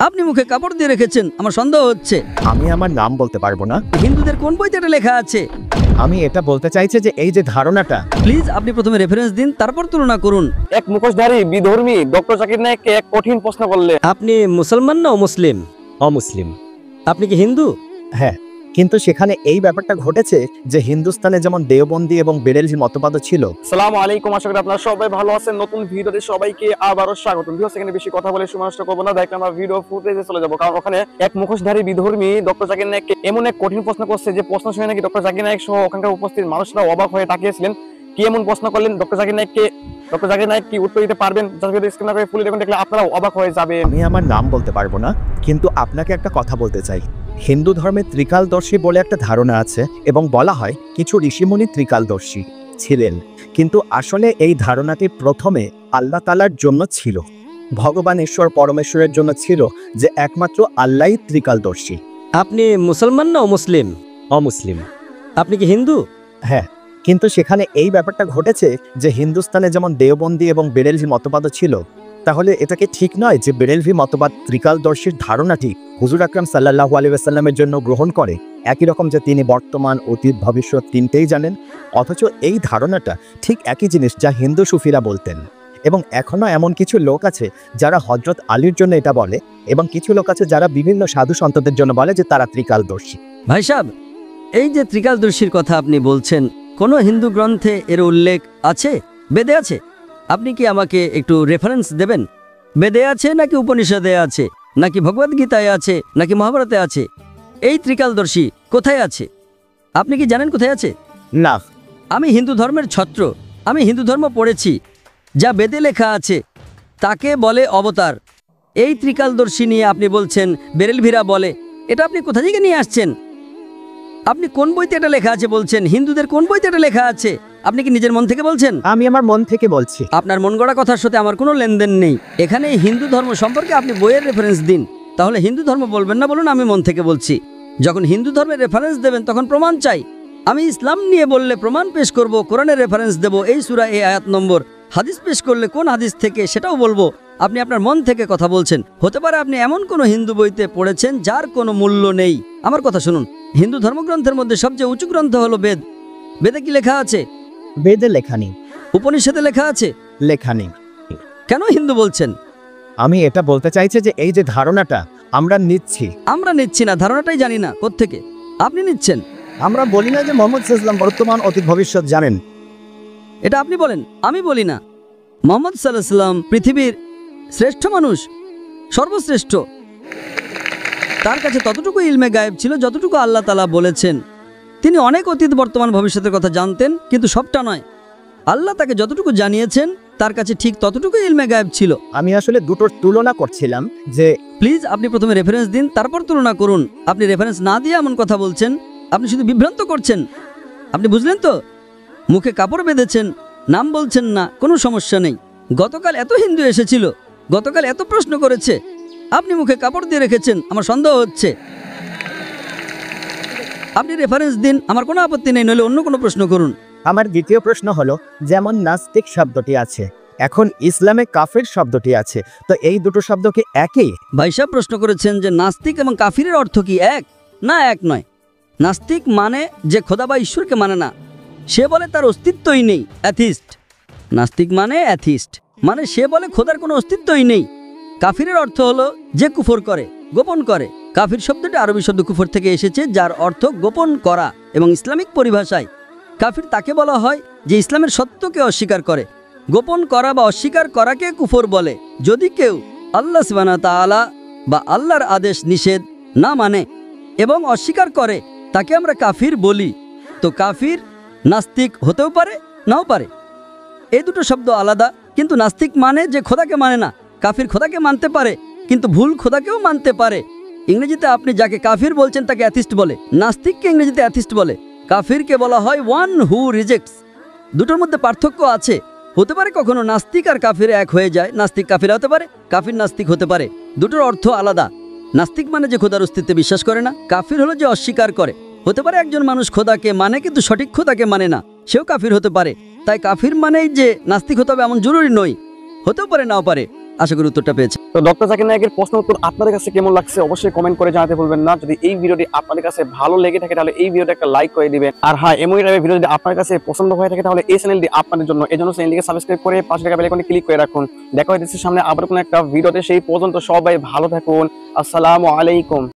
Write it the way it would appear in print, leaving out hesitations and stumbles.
আপনি মুখে কাপড় দিয়ে রেখেছেন, আমার সন্দেহ হচ্ছে। আমি আমার নাম বলতে পারবো না। হিন্দুদের কোন বইতে এটা লেখা আছে? আমি এটা বলতে চাইছি যে এই যে ধারণাটা, প্লিজ আপনি প্রথমে রেফারেন্স দিন, তারপর তুলনা করুন। এক মুখোশধারী বিধর্মী ডক্টর জাকির নায়েককে এক কঠিন প্রশ্ন করলে। আপনি মুসলমান না অমুসলিম? অমুসলিম। আপনি কি হিন্দু? হ্যাঁ, কিন্তু সেখানে এই ব্যাপারটা ঘটেছে যে হিন্দুস্তানে যেমন দেওবন্দি এবং বেরেলভি মতবাদ ছিল। আসসালামু আলাইকুম, আশা করি আপনারা সবাই ভালো আছেন। নতুন ভিডিওতে সবাইকে আবারও স্বাগতম। ভিডিও সেখানে বেশি কথা বলে সময় নষ্ট করবো না, দেখলে আমরা ভিডিও ফুটেজে চলে যাবো। কারণ ওখানে এক মুখোশধারী বিধর্মী ডক্টর জাকির নায়েককে এমন এক কঠিন প্রশ্ন করছে যে প্রশ্ন শুনে নাকি ডক্টর জাকির নায়েক সহ ওখানকার উপস্থিত মানুষরা অবাক হয়ে তাকিয়েছিলেন। কি এমন প্রশ্ন করলেন ডক্টর জাকির নায়েক কি উত্তর দিতে পারবেন? স্ক্রিন করে ফুল দেখলে আপনারা অবাক হয়ে যাবেন। আমি আমার নাম বলতে পারবো না, কিন্তু আপনাকে একটা কথা বলতে চাই। হিন্দু ধর্মে ত্রিকালদর্শী বলে একটা ধারণা আছে এবং বলা হয় কিছু ঋষিমুনি ত্রিকালদর্শী ছিলেন, কিন্তু আসলে এই ধারণাটি প্রথমে আল্লাহ তাআলার জন্য ছিল, ভগবান ঈশ্বর পরমেশ্বরের জন্য ছিল, যে একমাত্র আল্লাহই ত্রিকালদর্শী। আপনি মুসলমান না অমুসলিম? অমুসলিম। আপনি কি হিন্দু? হ্যাঁ, কিন্তু সেখানে এই ব্যাপারটা ঘটেছে যে হিন্দুস্তানে যেমন দেওবন্দি এবং বেরেলভি মতবাদ ছিল, তাহলে এটা কি ঠিক নয় যে বেরেলভি মতবাদ ত্রিকালদর্শীর ধারণাটি হুজুর আকরাম সাল্লাল্লাহু আলাইহি ওয়াসাল্লামের জন্য গ্রহণ করে, একই রকম যে তিনি বর্তমান, অতীত, ভবিষ্যৎ তিনটেই জানেন। অথচ এই ধারণাটা ঠিক একই জিনিস যা হিন্দু সুফিরা বলতেন, এবং এখনো এমন কিছু লোক আছে যারা হযরত আলীর জন্য এটা বলে, এবং কিছু লোক আছে যারা বিভিন্ন সাধু সন্তদের জন্য বলে যে তারা ত্রিকালদর্শী। ভাই সাহেব, এই যে ত্রিকালদর্শীর কথা আপনি বলছেন, কোনো হিন্দু গ্রন্থে এর উল্লেখ আছে? বেদে আছে? আপনি কি আমাকে একটু রেফারেন্স দেবেন? বেদে আছে নাকি উপনিষদে আছে, নাকি ভগবদ্গীতায় আছে, নাকি মহাভারতে আছে? এই ত্রিকালদর্শী কোথায় আছে? আপনি কি জানেন কোথায় আছে? না। আমি হিন্দু ধর্মের ছত্র, আমি হিন্দু ধর্ম পড়েছি। যা বেদে লেখা আছে তাকে বলে অবতার। এই ত্রিকালদর্শী নিয়ে আপনি বলছেন বেরেলভিরা বলে, এটা আপনি কোথা থেকে নিয়ে আসছেন? আপনি কোন বইতে এটা লেখা আছে বলছেন? হিন্দুদের কোন বইতে এটা লেখা আছে? আপনি কি নিজের মন থেকে বলছেন? আমি আমার মন থেকে বলছি। আপনার মন গড়া কথার সাথে আমার কোনো লেনদেন নেই। এখানে হিন্দু ধর্ম সম্পর্কে আপনি বইয়ের রেফারেন্স দিন, তাহলে হিন্দু ধর্ম বলবেন না, বলুন আমি মন থেকে বলছি। যখন হিন্দু ধর্মের রেফারেন্স দেবেন তখন প্রমাণ চাই। আমি ইসলাম নিয়ে বললে প্রমাণ পেশ করব, কোরআনের রেফারেন্স দেব, এই সূরা এই আয়াত নম্বর। হাদিস পেশ করলে কোন হাদিস থেকে সেটাও বলবো। আপনি আপনার মন থেকে কথা বলছেন। হতে পারে আপনি এমন কোনো হিন্দু বইতে পড়েছেন যার কোনো মূল্য নেই। আমার কথা শুনুন, হিন্দু ধর্মগ্রন্থের মধ্যে সবচেয়ে উঁচু গ্রন্থ হলো বেদ। বেদে কি লেখা আছে? বেদে লেখা নেই। উপনিষদে লেখা আছে? লেখা নেই। কেন হিন্দু বলছেন? আমি এটা বলতে চাইছি যে এই যে ধারণাটা আমরা নিচ্ছি। আমরা নিচ্ছি না, ধারণাটাই জানি না কোত্থেকে আপনি নিচ্ছেন। আমরা বলি না যে মোহাম্মদ সাল্লাল্লাহু আলাইহি ওয়াসাল্লাম বর্তমান, অতীত, ভবিষ্যৎ জানেন। এটা আপনি বলেন, আমি বলি না। মুহাম্মদ সাল্লাল্লাহু আলাইহি ওয়াসাল্লাম পৃথিবীর শ্রেষ্ঠ মানুষ, সর্বশ্রেষ্ঠ। তার কাছে ততটুকু ইলমে গায়েব ছিল যতটুকু আল্লাহ তাআলা বলেছেন। তিনি অনেক অতীত, বর্তমান, ভবিষ্যতের কথা জানতেন, কিন্তু সবটা নয়। আল্লাহ তাকে যতটুকু জানিয়েছেন তার কাছে ঠিক ততটুকু ইলমে গায়েব ছিল। আমি আসলে দুটোর তুলনা করছিলাম যে প্লিজ আপনি প্রথমে রেফারেন্স দিন, তারপর তুলনা করুন। আপনি রেফারেন্স না দিয়ে এমন কথা বলছেন, আপনি শুধু বিভ্রান্ত করছেন। আপনি বুঝলেন তো? মুখে কাপড় বেঁধেছেন, নাম বলছেন না, কোনো সমস্যা নেই। গতকাল এত হিন্দু এসেছিল, গতকাল এত প্রশ্ন করেছে, আপনি মুখে কাপড় দিয়ে রেখেছেন, আমার সন্দেহ হচ্ছে। আপনি রেফারেন্স দিন, আমার কোনো আপত্তি নেই, নইলে অন্য কোনো প্রশ্ন করুন। আমার দ্বিতীয় প্রশ্ন হলো, যেমন নাস্তিক শব্দটি আছে, এখন ইসলামে কাফির শব্দটি আছে, তো এই দুটো শব্দ কি একই? ভাই সাহেব প্রশ্ন করেছেন যে নাস্তিক এবং কাফিরের অর্থ কি এক? না, এক নয়। নাস্তিক মানে যে খোদা বা ঈশ্বরকে মানে না, সে বলে তার অস্তিত্বই নেই, অ্যাথিস্ট। নাস্তিক মানে অ্যাথিস্ট, মানে সে বলে খোদার কোনো অস্তিত্বই নেই। কাফিরের অর্থ হলো যে কুফর করে, গোপন করে। কাফির শব্দটি আরবি শব্দ কুফর থেকে এসেছে, যার অর্থ গোপন করা, এবং ইসলামিক পরিভাষায় কাফির তাকে বলা হয় যে ইসলামের সত্যকে অস্বীকার করে। গোপন করা বা অস্বীকার করাকে কুফর বলে। যদি কেউ আল্লাহ সুবহানাহু ওয়া তাআলা বা আল্লাহর আদেশ নিষেধ না মানে এবং অস্বীকার করে, তাকে আমরা কাফির বলি। তো কাফির নাস্তিক হতেও পারে, নাও পারে। এই দুটো শব্দ আলাদা, কিন্তু নাস্তিক মানে যে খোদাকে মানে না। কাফির খোদাকে মানতে পারে, কিন্তু ভুল খোদাকেও মানতে পারে। ইংরেজিতে আপনি যাকে কাফির বলছেন তাকে অ্যাথিস্ট বলে, নাস্তিককে ইংরেজিতে অ্যাথিস্ট বলে। কাফিরকে বলা হয় ওয়ান হু রিজেক্টস। দুটোর মধ্যে পার্থক্য আছে। হতে পারে কখনো নাস্তিক আর কাফির এক হয়ে যায়, নাস্তিক কাফির হতে পারে, কাফির নাস্তিক হতে পারে। দুটোর অর্থ আলাদা। নাস্তিক মানে যে খোদার অস্তিত্বে বিশ্বাস করে না, কাফির হলো যে অস্বীকার করে। হতে পারে একজন মানুষ খোদাকে মানে কিন্তু সঠিক খোদাকে মানে না, সেও কাফির হতে পারে। তাই কাফির মানেই যে নাস্তিক হতে হবে এমন জরুরি নয়, হতেও পারে, নাও পারে। আশা করি উত্তরটা পেয়েছেন। তো ডক্টর জাকির নায়েকের প্রশ্ন উত্তর আপনাদের কাছে কেমন লাগছে অবশ্যই কমেন্ট করে জানাতে ভুলবেন না। যদি এই ভিডিওটি আপনাদের কাছে ভালো লেগে থাকে তাহলে এই ভিডিওটা একটা লাইক করে দিবেন। আর হ্যাঁ, এমন টাইপের ভিডিও যদি আপনার কাছে পছন্দ হয়ে থাকে তাহলে এই চ্যানেলটি আপনাদের জন্য, এজন্য চ্যানেলটিকে সাবস্ক্রাইব করে পাশে থাকা বেল আইকনে ক্লিক করে রাখুন। দেখা হচ্ছে সামনে আবার কোনো একটা ভিডিওতে, সেই পর্যন্ত সবাই ভালো থাকুন। আসসালামু আলাইকুম।